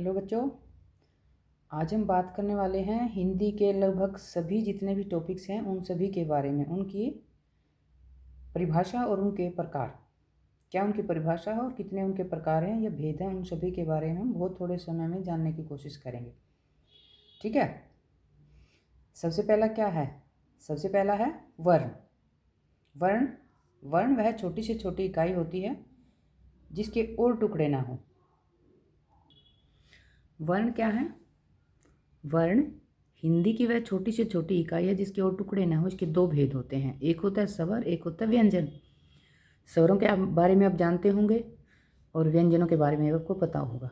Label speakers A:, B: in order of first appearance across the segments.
A: Hello बच्चों, आज हम बात करने वाले हैं हिंदी के लगभग सभी जितने भी टॉपिक्स हैं उन सभी के बारे में, उनकी परिभाषा और उनके प्रकार, क्या उनकी परिभाषा है और कितने उनके प्रकार हैं या भेद हैं, उन सभी के बारे में हम बहुत थोड़े समय में जानने की कोशिश करेंगे। ठीक है। सबसे पहला क्या है? सबसे पहला है वर्ण। वर्ण वर्ण वह छोटी से छोटी इकाई होती है जिसके और टुकड़े ना हो। वर्ण क्या है? वर्ण हिंदी की वह छोटी से छोटी इकाई है जिसके और टुकड़े ना हो। इसके दो भेद होते हैं, एक होता है स्वर, एक होता है व्यंजन। स्वरों के बारे में आप जानते होंगे और व्यंजनों के बारे में आपको पता होगा।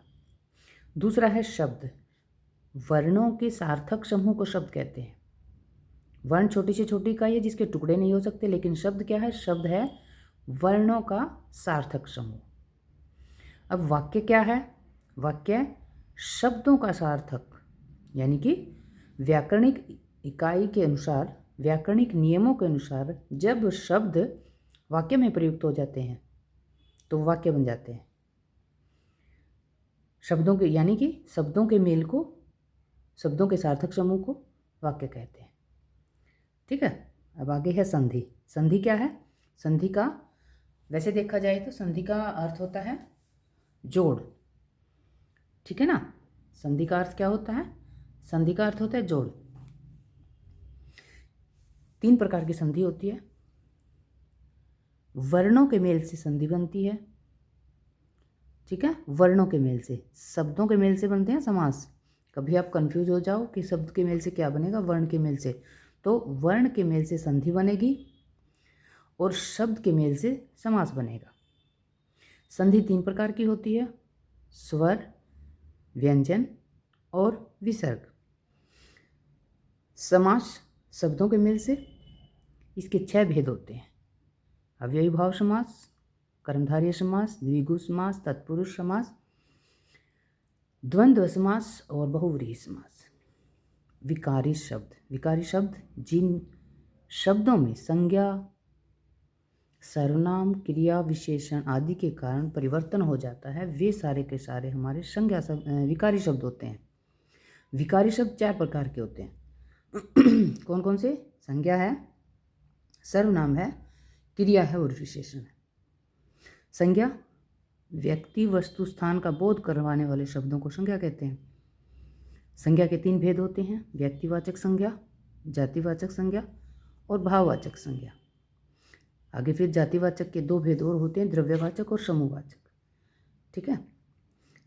A: दूसरा है शब्द। वर्णों के सार्थक समूह को शब्द कहते हैं। वर्ण छोटी से छोटी इकाई है जिसके टुकड़े नहीं हो सकते, लेकिन शब्द क्या है? शब्द है वर्णों का सार्थक समूह। अब वाक्य क्या है? वाक्य शब्दों का सार्थक, यानी कि व्याकरणिक इकाई के अनुसार, व्याकरणिक नियमों के अनुसार जब शब्द वाक्य में प्रयुक्त हो जाते हैं तो वाक्य बन जाते हैं। शब्दों के यानी कि शब्दों के मेल को, शब्दों के सार्थक समूह को वाक्य कहते हैं। ठीक है। अब आगे है संधि। संधि क्या है? संधि का वैसे देखा जाए तो संधि का अर्थ होता है जोड़। ठीक है ना। संधि का अर्थ क्या होता है? संधि का अर्थ होता है जोड़। तीन प्रकार की संधि होती है। वर्णों के मेल से संधि बनती है। ठीक है। वर्णों के मेल से, शब्दों के मेल से बनते हैं समास। कभी आप कंफ्यूज हो जाओ कि शब्द के मेल से क्या बनेगा, वर्ण के मेल से, तो वर्ण के मेल से संधि बनेगी और शब्द के मेल से समास बनेगा। संधि तीन प्रकार की होती है, स्वर, व्यंजन और विसर्ग। समास शब्दों के मेल से, इसके 6 भेद होते हैं। अव्ययी भाव समास, कर्मधारय समास, द्विगु समास, तत्पुरुष समास, द्वंद्व समास और बहुव्रीहि समास। विकारी शब्द। विकारी शब्द जिन शब्दों में संज्ञा, सर्वनाम, क्रिया, विशेषण आदि के कारण परिवर्तन हो जाता है, वे सारे के सारे हमारे संज्ञा विकारी शब्द होते हैं। विकारी शब्द 4 प्रकार के होते हैं। कौन कौन से? संज्ञा है, सर्वनाम है, क्रिया है और विशेषण है। संज्ञा व्यक्ति, वस्तु, स्थान का बोध करवाने वाले शब्दों को संज्ञा कहते हैं। संज्ञा के 3 भेद होते हैं, व्यक्तिवाचक संज्ञा, जातिवाचक संज्ञा और भाववाचक संज्ञा। आगे फिर जातिवाचक के 2 भेद और होते हैं, द्रव्यवाचक और समूहवाचक। ठीक है।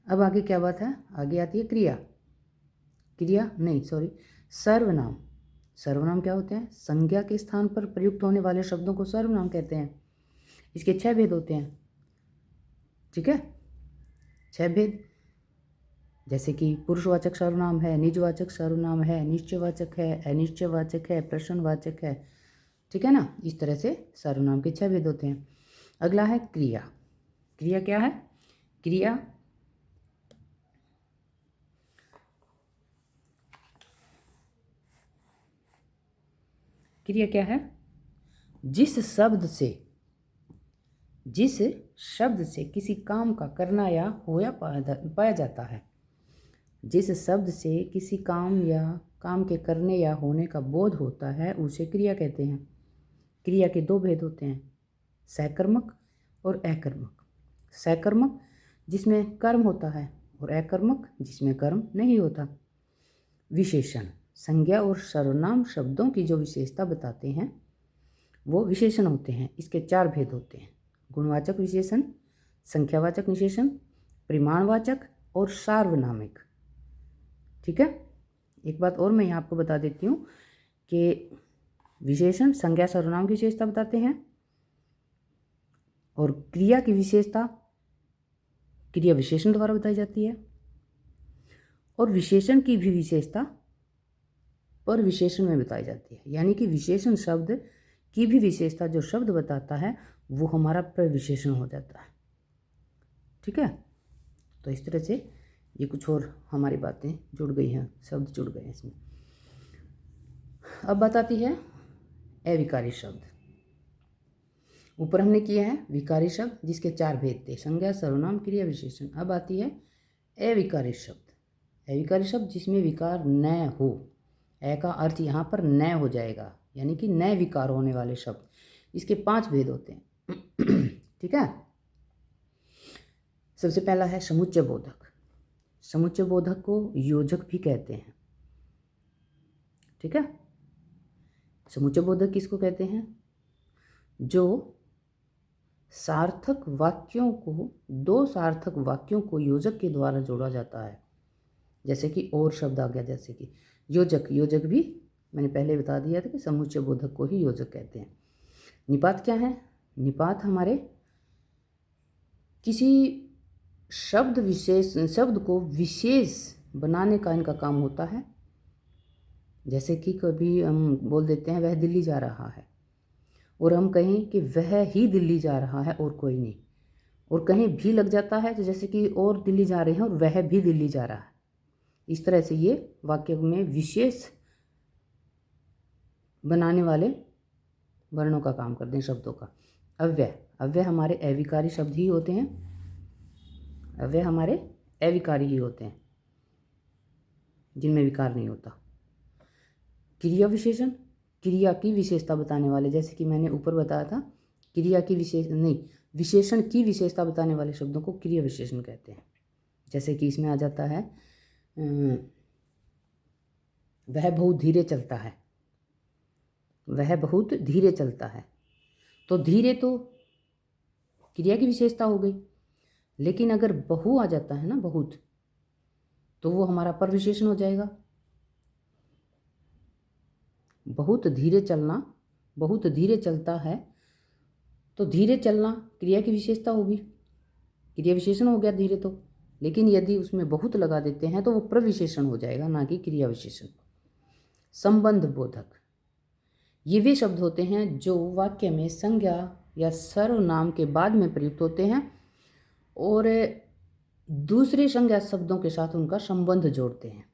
A: अब आगे क्या बात है? आगे आती है क्रिया। सर्वनाम। सर्वनाम क्या होते हैं? संज्ञा के स्थान पर प्रयुक्त होने वाले शब्दों को सर्वनाम कहते हैं। इसके 6 भेद होते हैं। ठीक है। 6 भेद, जैसे कि पुरुषवाचक सर्वनाम है, निजवाचक सर्वनाम है, निश्चयवाचक है, अनिश्चयवाचक है, प्रश्नवाचक है। ठीक है ना। इस तरह से सर्वनाम के 6 भेद होते हैं। अगला है क्रिया। क्रिया क्या है? क्रिया क्रिया क्या है? जिस शब्द से किसी काम का करना या होया पाया जाता है, जिस शब्द से किसी काम या काम के करने या होने का बोध होता है, उसे क्रिया कहते हैं। क्रिया के 2 भेद होते हैं, सकर्मक और अकर्मक। सकर्मक जिसमें कर्म होता है और अकर्मक जिसमें कर्म नहीं होता। विशेषण संज्ञा और सर्वनाम शब्दों की जो विशेषता बताते हैं वो विशेषण होते हैं। इसके 4 भेद होते हैं, गुणवाचक विशेषण, संख्यावाचक विशेषण, परिमाणवाचक और सार्वनामिक। ठीक है। एक बात और मैं यहाँ आपको बता देती हूँ कि विशेषण संज्ञा सर्वनाम की विशेषता बताते हैं और क्रिया की विशेषता क्रिया विशेषण द्वारा बताई जाती है, और विशेषण की भी विशेषता पर विशेषण में बताई जाती है। यानी कि विशेषण शब्द की भी विशेषता जो शब्द बताता है वो हमारा प्रविशेषण हो जाता है। ठीक है। तो इस तरह से ये कुछ और हमारी बातें जुड़ गई हैं, शब्द जुड़ गए हैं इसमें। अब बात आती है अविकारी शब्द। ऊपर हमने किया है विकारी शब्द जिसके 4 भेद थे, संज्ञा, सर्वनाम, क्रिया, विशेषण। अब आती है अविकारी शब्द। अविकारी शब्द जिसमें विकार न हो। ए का अर्थ यहाँ पर न हो जाएगा, यानी कि न विकार होने वाले शब्द। इसके 5 भेद होते हैं। ठीक है। सबसे पहला है समुच्चय बोधक। समुच्चय बोधक को योजक भी कहते हैं। ठीक है। समुच्चय बोधक किसको कहते हैं? जो सार्थक वाक्यों को, 2 सार्थक वाक्यों को योजक के द्वारा जोड़ा जाता है। जैसे कि और शब्द आ गया, जैसे कि योजक। योजक भी मैंने पहले बता दिया था कि समुच्चय बोधक को ही योजक कहते हैं। निपात क्या है? निपात हमारे किसी शब्द को विशेष बनाने का इनका काम होता है। जैसे कि कभी हम बोल देते हैं वह दिल्ली जा रहा है, और हम कहें कि वह ही दिल्ली जा रहा है और कोई नहीं, और कहीं भी लग जाता है तो जैसे कि और दिल्ली जा रहे हैं और वह भी दिल्ली जा रहा है। इस तरह से ये वाक्य में विशेष बनाने वाले वर्णों का काम करते हैं, शब्दों का। अव्यय, अव्यय हमारे अविकारी शब्द ही होते हैं। अव्यय हमारे अविकारी ही होते हैं, जिनमें विकार नहीं होता। क्रिया विशेषण, क्रिया की विशेषता बताने वाले, जैसे कि मैंने ऊपर बताया था, विशेषण की विशेषता बताने वाले शब्दों को क्रिया विशेषण कहते हैं। जैसे कि इसमें आ जाता है वह बहुत धीरे चलता है। वह बहुत धीरे चलता है, तो धीरे तो क्रिया की विशेषता हो गई। लेकिन अगर बहु आ जाता है ना, बहुत, तो वो हमारा परविशेषण हो जाएगा। बहुत धीरे चलना, बहुत धीरे चलता है, तो धीरे चलना क्रिया की विशेषता होगी, क्रिया विशेषण हो गया धीरे तो। लेकिन यदि उसमें बहुत लगा देते हैं तो वो प्रविशेषण हो जाएगा, ना कि क्रिया विशेषण। संबंध बोधक, ये वे शब्द होते हैं जो वाक्य में संज्ञा या सर्वनाम के बाद में प्रयुक्त होते हैं और दूसरे संज्ञा शब्दों के साथ उनका संबंध जोड़ते हैं।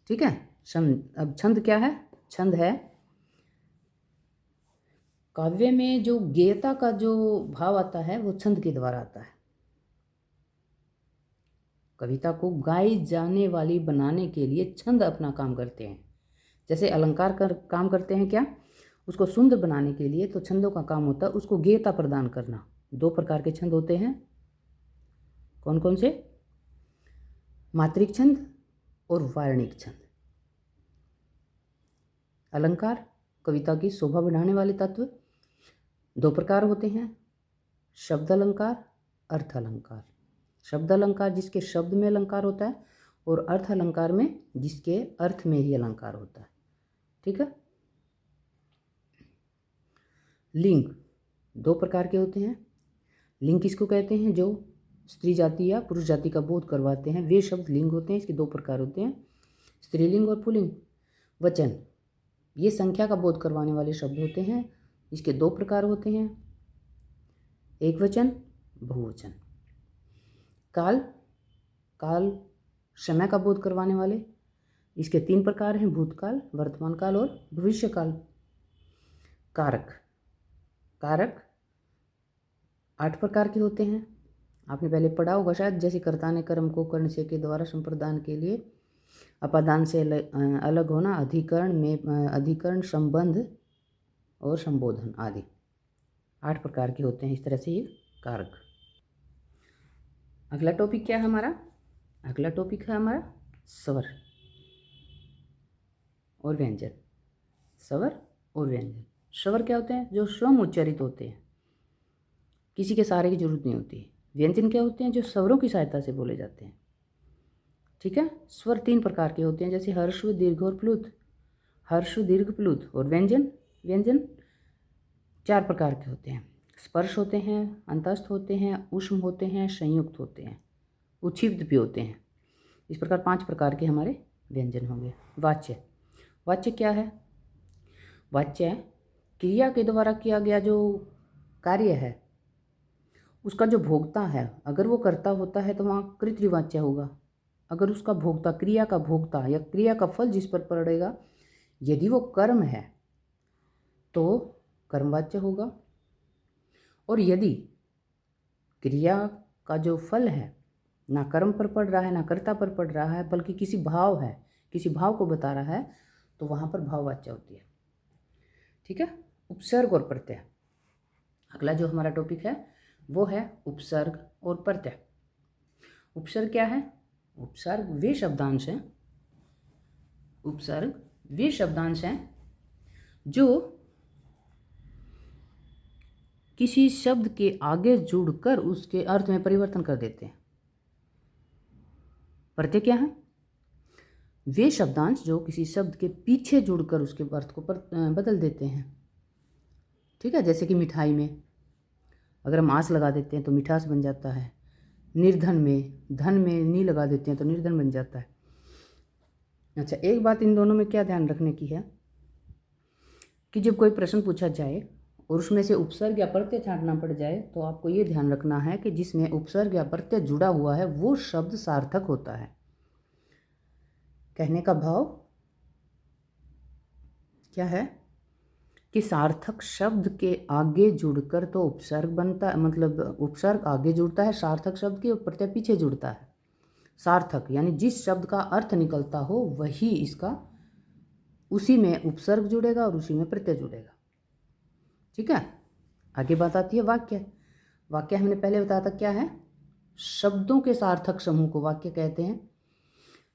A: ठीक है। अब छंद क्या है? छंद है काव्य में जो गेयता का जो भाव आता है वो छंद के द्वारा आता है। कविता को गाई जाने वाली बनाने के लिए छंद अपना काम करते हैं। जैसे अलंकार कर काम करते हैं क्या, उसको सुंदर बनाने के लिए, तो छंदों का काम होता है उसको गेयता प्रदान करना। 2 प्रकार के छंद होते हैं। कौन कौन से? मात्रिक छंद और वार्णिक छंद। अलंकार कविता की शोभा बढ़ाने वाले तत्व 2 प्रकार होते हैं, शब्द अलंकार, अर्थ अलंकार। शब्द अलंकार जिसके शब्द में अलंकार होता है, और अर्थ अलंकार में जिसके अर्थ में ही अलंकार होता है। ठीक है। लिंग 2 प्रकार के होते हैं। लिंग किसको कहते हैं? जो स्त्री जाति या पुरुष जाति का बोध करवाते हैं, वे शब्द लिंग होते हैं। इसके 2 प्रकार होते हैं, स्त्रीलिंग और पुल्लिंग। वचन, ये संख्या का बोध करवाने वाले शब्द होते हैं। इसके 2 प्रकार होते हैं, एक वचन, बहुवचन। काल, काल समय का बोध करवाने वाले, इसके 3 प्रकार हैं, भूतकाल, वर्तमान काल और भविष्य काल। कारक, कारक 8 प्रकार के होते हैं। आपने पहले पढ़ा होगा शायद, जैसे कर्ता ने कर्म को कर्ण से के द्वारा संप्रदान के लिए अपादान से अलग होना, अधिकरण में अधिकरण, संबंध और संबोधन आदि 8 प्रकार के होते हैं। इस तरह से ये कारक। अगला टॉपिक क्या है हमारा? अगला टॉपिक है हमारा स्वर और व्यंजन। स्वर और व्यंजन। स्वर क्या होते हैं? जो स्वयं उच्चारित होते हैं, किसी के सहारे की जरूरत नहीं होती। व्यंजन क्या होते हैं? जो स्वरों की सहायता से बोले जाते हैं। ठीक है। स्वर 3 प्रकार के होते हैं, जैसे हर्ष, दीर्घ और प्लुत। हर्ष, दीर्घ, प्लुत। और व्यंजन, व्यंजन 4 प्रकार के होते हैं। स्पर्श होते हैं, अंतस्थ होते हैं, ऊष्म होते हैं, संयुक्त होते हैं, उच्छिष्ट भी होते हैं। इस प्रकार 5 प्रकार के हमारे व्यंजन होंगे। वाच्य, वाच्य क्या है? वाच्य क्रिया के द्वारा किया गया जो कार्य है, उसका जो भोक्ता है, अगर वो कर्ता होता है तो वहाँ कृतवाच्य होगा। अगर उसका भोक्ता, क्रिया का भोक्ता या क्रिया का फल जिस पर पड़ेगा, यदि वो कर्म है तो कर्मवाच्य होगा। और यदि क्रिया का जो फल है, ना कर्म पर पड़ रहा है ना कर्ता पर पड़ रहा है, बल्कि किसी भाव है, किसी भाव को बता रहा है, तो वहाँ पर भाववाच्य होती है। ठीक है, उपसर्ग और प्रत्यय। अगला जो हमारा टॉपिक है वो है उपसर्ग और प्रत्यय। उपसर्ग क्या है? उपसर्ग वे शब्दांश हैं, उपसर्ग वे शब्दांश हैं जो किसी शब्द के आगे जुड़कर उसके अर्थ में परिवर्तन कर देते हैं। प्रत्यय क्या है? वे शब्दांश जो किसी शब्द के पीछे जुड़कर उसके अर्थ को बदल देते हैं। ठीक है, जैसे कि मिठाई में अगर हम आस लगा देते हैं तो मिठास बन जाता है। निर्धन में धन में नी लगा देते हैं तो निर्धन बन जाता है। अच्छा, एक बात इन दोनों में क्या ध्यान रखने की है कि जब कोई प्रश्न पूछा जाए और उसमें से उपसर्ग या प्रत्यय छांटना पड़ जाए तो आपको ये ध्यान रखना है कि जिसमें उपसर्ग या प्रत्यय जुड़ा हुआ है वो शब्द सार्थक होता है। कहने का भाव क्या है कि सार्थक शब्द के आगे जुड़कर तो उपसर्ग बनता है, मतलब उपसर्ग आगे जुड़ता है सार्थक शब्द के और प्रत्यय पीछे जुड़ता है। सार्थक यानी जिस शब्द का अर्थ निकलता हो वही इसका, उसी में उपसर्ग जुड़ेगा और उसी में प्रत्यय जुड़ेगा। ठीक है, आगे बात आती है वाक्य। वाक्य हमने पहले बताया था क्या है? शब्दों के सार्थक समूह को वाक्य कहते हैं।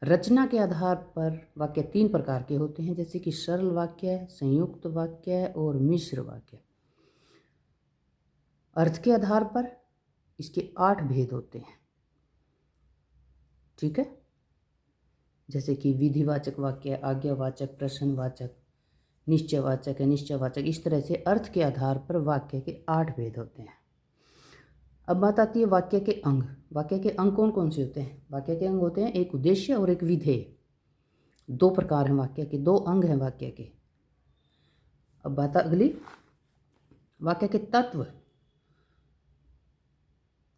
A: रचना के आधार पर वाक्य 3 प्रकार के होते हैं, जैसे कि सरल वाक्य, संयुक्त वाक्य और मिश्र वाक्य। अर्थ के आधार पर इसके 8 भेद होते हैं। ठीक है, जैसे कि विधिवाचक वाक्य, आज्ञावाचक, प्रश्नवाचक, निश्चयवाचक, अनिश्चयवाचक। इस तरह से अर्थ के आधार पर वाक्य के 8 भेद होते हैं। अब बात आती है वाक्य के अंग। वाक्य के अंग कौन कौन से होते हैं? वाक्य के अंग होते हैं एक उद्देश्य और एक विधेय। 2 प्रकार हैं वाक्य के, 2 अंग हैं वाक्य के। अब बात अगली वाक्य के तत्व।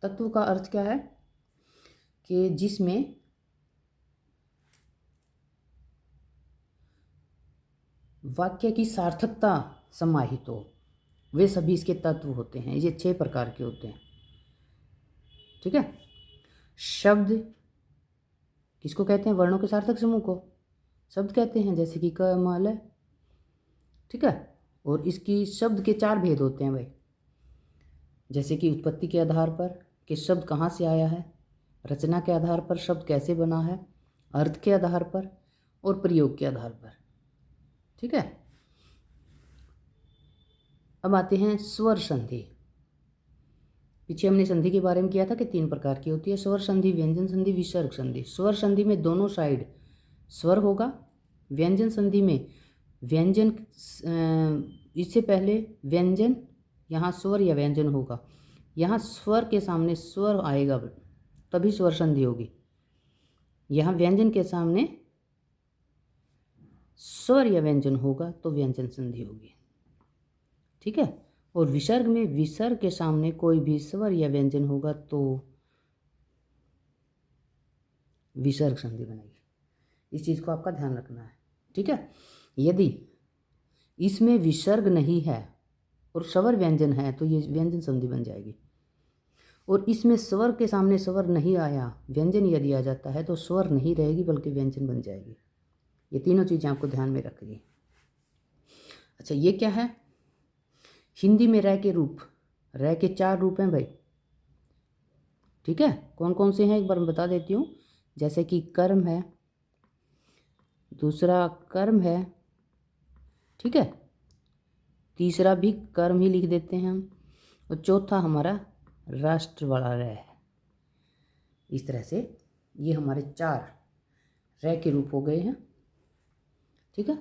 A: तत्व का अर्थ क्या है कि जिसमें वाक्य की सार्थकता समाहित हो, वे सभी इसके तत्व होते हैं। ये 6 प्रकार के होते हैं। ठीक है, शब्द किसको कहते हैं? वर्णों के सार्थक समूह को शब्द कहते हैं, जैसे कि कमल। ठीक है, और इसकी शब्द के 4 भेद होते हैं भाई, जैसे कि उत्पत्ति के आधार पर कि शब्द कहाँ से आया है, रचना के आधार पर शब्द कैसे बना है, अर्थ के आधार पर और प्रयोग के आधार पर। ठीक है, अब आते हैं स्वर संधि। पीछे हमने संधि के बारे में किया था कि 3 प्रकार की होती है, स्वर संधि, व्यंजन संधि, विसर्ग संधि। स्वर संधि में दोनों साइड स्वर होगा। व्यंजन संधि में व्यंजन इससे पहले व्यंजन, यहाँ स्वर या व्यंजन होगा, यहाँ स्वर के सामने स्वर आएगा तभी स्वर संधि होगी। यहाँ व्यंजन के सामने स्वर या व्यंजन होगा तो व्यंजन संधि होगी। ठीक है, और विसर्ग में विसर्ग के सामने कोई भी स्वर या व्यंजन होगा तो विसर्ग संधि बनेगी। इस चीज़ को आपका ध्यान रखना है। ठीक है, यदि इसमें विसर्ग नहीं है और स्वर व्यंजन है तो ये व्यंजन संधि बन जाएगी। और इसमें स्वर के सामने स्वर नहीं आया, व्यंजन यदि आ जाता है तो स्वर नहीं रहेगी बल्कि व्यंजन बन जाएगी। ये तीनों चीज़ें आपको ध्यान में रखनी। अच्छा, ये क्या है? हिंदी में रह के रूप। रह के 4 रूप हैं भाई। ठीक है, कौन कौन से हैं एक बार मैं बता देती हूँ। जैसे कि कर्म है, दूसरा कर्म है, ठीक है, तीसरा भी कर्म ही लिख देते हैं हम, और चौथा हमारा राष्ट्र वाला रह है। इस तरह से ये हमारे 4 रह के रूप हो गए हैं। ठीक है,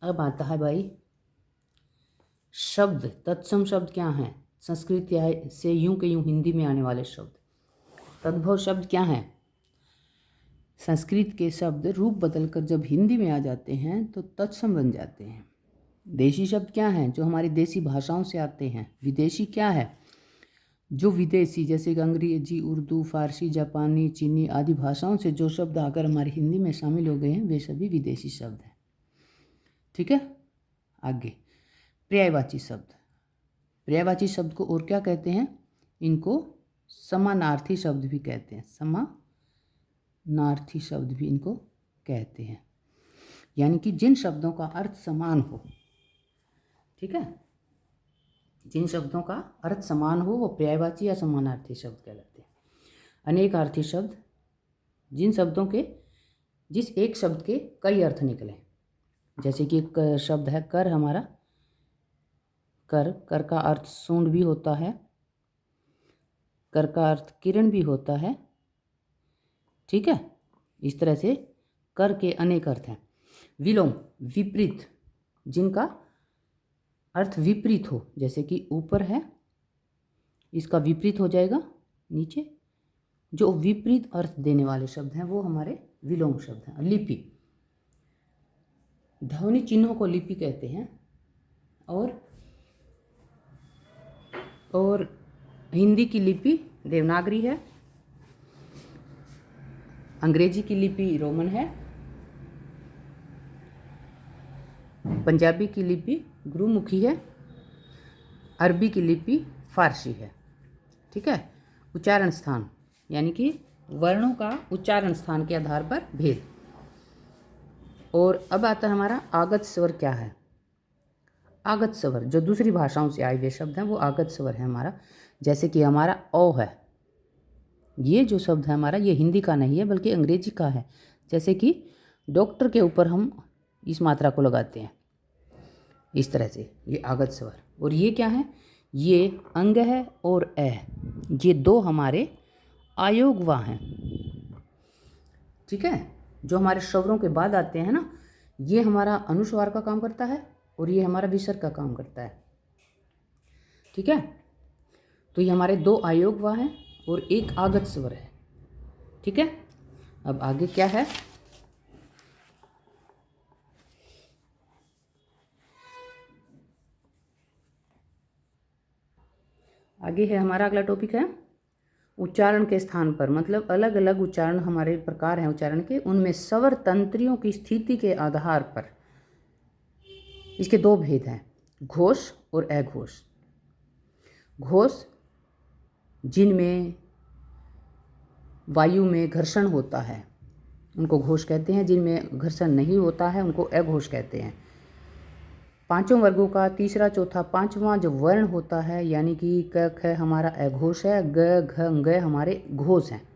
A: अब आता है भाई शब्द। तत्सम शब्द क्या हैं? संस्कृत से यूं के यूं हिंदी में आने वाले शब्द। तद्भव शब्द क्या हैं? संस्कृत के शब्द रूप बदलकर जब हिंदी में आ जाते हैं तो तत्सम बन जाते हैं। देशी शब्द क्या हैं? जो हमारी देसी भाषाओं से आते हैं। विदेशी क्या है? जो विदेशी, जैसे कि अंग्रेजी, उर्दू, फारसी, जापानी, चीनी आदि भाषाओं से जो शब्द आकर हमारी हिंदी में शामिल हो गए हैं वे सभी विदेशी शब्द हैं। ठीक है, आगे पर्यायवाची शब्द। पर्यायवाची शब्द को और क्या कहते हैं? इनको समानार्थी शब्द भी कहते हैं, समानार्थी शब्द भी इनको कहते हैं, यानी कि जिन शब्दों का अर्थ समान हो, ठीक है, जिन शब्दों का अर्थ समान हो वो पर्यायवाची या समानार्थी शब्द कहलाते हैं। अनेकार्थी शब्द, जिन शब्दों के जिस एक शब्द के कई अर्थ निकले, जैसे कि एक शब्द है कर हमारा, कर का अर्थ सूंड भी होता है, कर का अर्थ किरण भी होता है, ठीक है। इस तरह से कर के अनेक अर्थ हैं। विलोम, विपरीत, जिनका अर्थ विपरीत हो, जैसे कि ऊपर है, इसका विपरीत हो जाएगा नीचे, जो विपरीत अर्थ देने वाले शब्द हैं वो हमारे विलोम शब्द हैं। लिपि, ध्वनि चिन्हों को लिपि कहते हैं, और हिंदी की लिपि देवनागरी है, अंग्रेजी की लिपि रोमन है, पंजाबी की लिपि गुरुमुखी है, अरबी की लिपि फारसी है, ठीक है। उच्चारण स्थान, यानी कि वर्णों का उच्चारण स्थान के आधार पर भेद। और अब आता है हमारा आगत स्वर क्या है। आगत स्वर जो दूसरी भाषाओं से आए हुए शब्द हैं वो आगत स्वर है हमारा। जैसे कि हमारा ओ है, ये जो शब्द है हमारा ये हिंदी का नहीं है बल्कि अंग्रेजी का है। जैसे कि डॉक्टर के ऊपर हम इस मात्रा को लगाते हैं, इस तरह से ये आगत स्वर। और ये क्या है, ये अंग है और ए, ये दो हमारे आयोगवा हैं, ठीक है। जो हमारे स्वरों के बाद आते हैं ना, ये हमारा अनुस्वार का काम करता है और ये हमारा विसर्ग का काम करता है, ठीक है। तो ये हमारे दो आयोगवा हैं और एक आगत स्वर है, ठीक है। अब आगे क्या है, आगे है हमारा अगला टॉपिक है उच्चारण के स्थान पर, मतलब अलग अलग उच्चारण हमारे प्रकार हैं उच्चारण के, उनमें स्वर तंत्रियों की स्थिति के आधार पर इसके दो भेद हैं, घोष और अघोष। घोष जिनमें वायु में घर्षण होता है उनको घोष कहते हैं, जिनमें घर्षण नहीं होता है उनको अघोष कहते हैं। पांचों वर्गों का तीसरा चौथा पांचवां जो वर्ण होता है, यानी कि क ख हमारा अघोष है, ग घ ङ हमारे घोष हैं।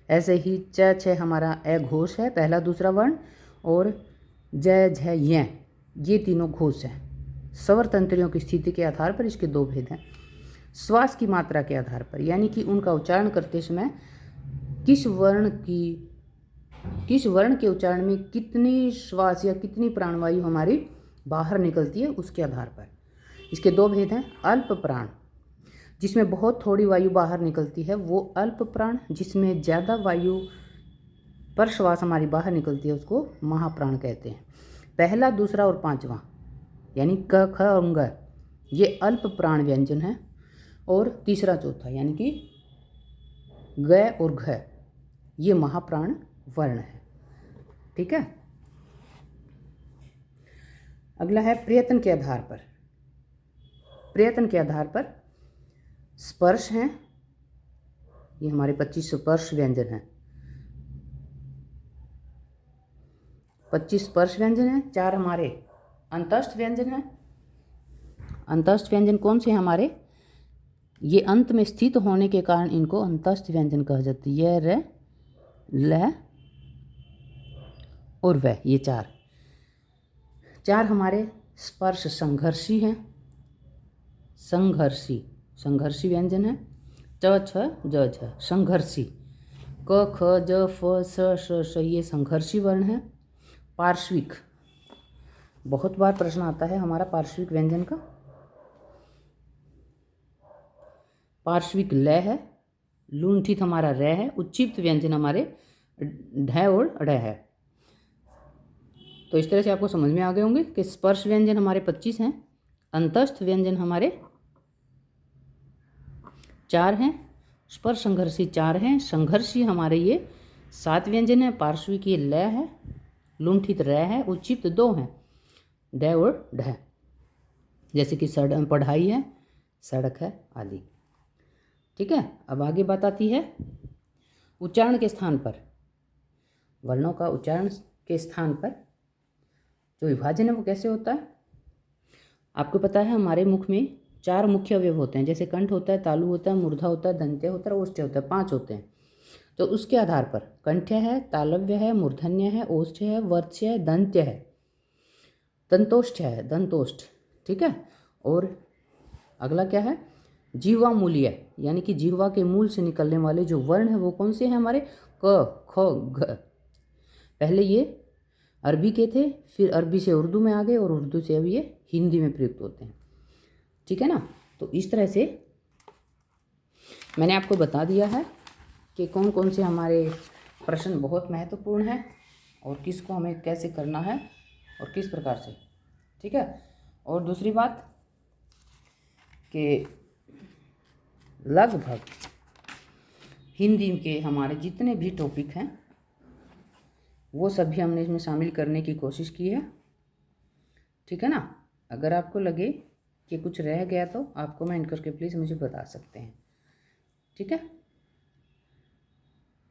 A: ऐसे ही च छ हमारा अघोष है, पहला दूसरा वर्ण, और ज झ य ये तीनों घोष हैं। स्वर तंत्रियों की स्थिति के आधार पर इसके दो भेद हैं। श्वास की मात्रा के आधार पर, यानी कि उनका उच्चारण करते समय किस वर्ण के उच्चारण में कितनी श्वास या कितनी प्राणवायु हमारी बाहर निकलती है उसके आधार पर इसके दो भेद हैं। अल्प प्राण, जिसमें बहुत थोड़ी वायु बाहर निकलती है वो अल्प प्राण, जिसमें ज़्यादा वायु पर श्वास हमारी बाहर निकलती है उसको महाप्राण कहते हैं। पहला दूसरा और पांचवा यानी क ख और ग ये अल्प प्राण व्यंजन है, और तीसरा चौथा यानी कि ग और घ ये महाप्राण वर्ण है, ठीक है। अगला है प्रयत्न के आधार पर। प्रयत्न के आधार पर स्पर्श हैं, ये हमारे 25 स्पर्श व्यंजन हैं, 25 स्पर्श व्यंजन हैं। 4 हमारे अंतस्थ व्यंजन हैं। अंतस्थ व्यंजन कौन से हैं हमारे, ये अंत में स्थित होने के कारण इनको अंतस्थ व्यंजन कहा जाता है। यह र ल और वह, ये 4 हमारे स्पर्श संघर्षी हैं, संघर्षी व्यंजन है। च छ ज झ संघर्षी, क ख ज फ स श श ये संघर्षी वर्ण है। पार्श्विक, बहुत बार प्रश्न आता है हमारा पार्श्विक व्यंजन का। पार्श्विक ल है, लूंठित हमारा र है, उच्चिप्त व्यंजन हमारे ढ और ढ़ है। तो इस तरह से आपको समझ में आ गए होंगे कि स्पर्श व्यंजन हमारे 25 हैं, अंतस्थ व्यंजन हमारे 4 हैं, स्पर्श संघर्षी 4 हैं, संघर्षी हमारे ये 7 व्यंजन हैं। पार्श्विक ये ल है, लुंठित र है, उच्चिप्त 2 हैं, ड और ढ, जैसे कि पढ़ाई है, सड़क है आदि, ठीक है। अब आगे बात आती है उच्चारण के स्थान पर। वर्णों का उच्चारण के स्थान पर जो विभाजन है वो कैसे होता है। आपको पता है हमारे मुख में 4 मुख्य अवयव होते हैं, जैसे कंठ होता है, तालु होता है, मूर्धा होता है, दंत्य होता है, ओष्ठ्य होता है, 5 होते हैं। तो उसके आधार पर कंठ्य है, तालव्य है, मूर्धन्य है, ओष्ठ्य है, वर्च्य है, दंत्य है, दंतोष्ठ है, दंतोष्ठ, ठीक है। और अगला क्या है, जिह्वा मूल्य, यानी कि जिह्वा के मूल से निकलने वाले जो वर्ण है वो कौन से हैं हमारे, क ख घ। पहले ये अरबी के थे, फिर अरबी से उर्दू में आ गए और उर्दू से अब ये हिंदी में प्रयुक्त होते हैं, ठीक है ना। तो इस तरह से मैंने आपको बता दिया है कि कौन कौन से हमारे प्रश्न बहुत महत्वपूर्ण हैं और किसको हमें कैसे करना है और किस प्रकार से, ठीक है। और दूसरी बात कि लगभग हिंदी के हमारे जितने भी टॉपिक हैं वो सभी हमने इसमें शामिल करने की कोशिश की है, ठीक है ना। अगर आपको लगे कि कुछ रह गया तो आप कमेंट करके प्लीज़ मुझे बता सकते हैं, ठीक है।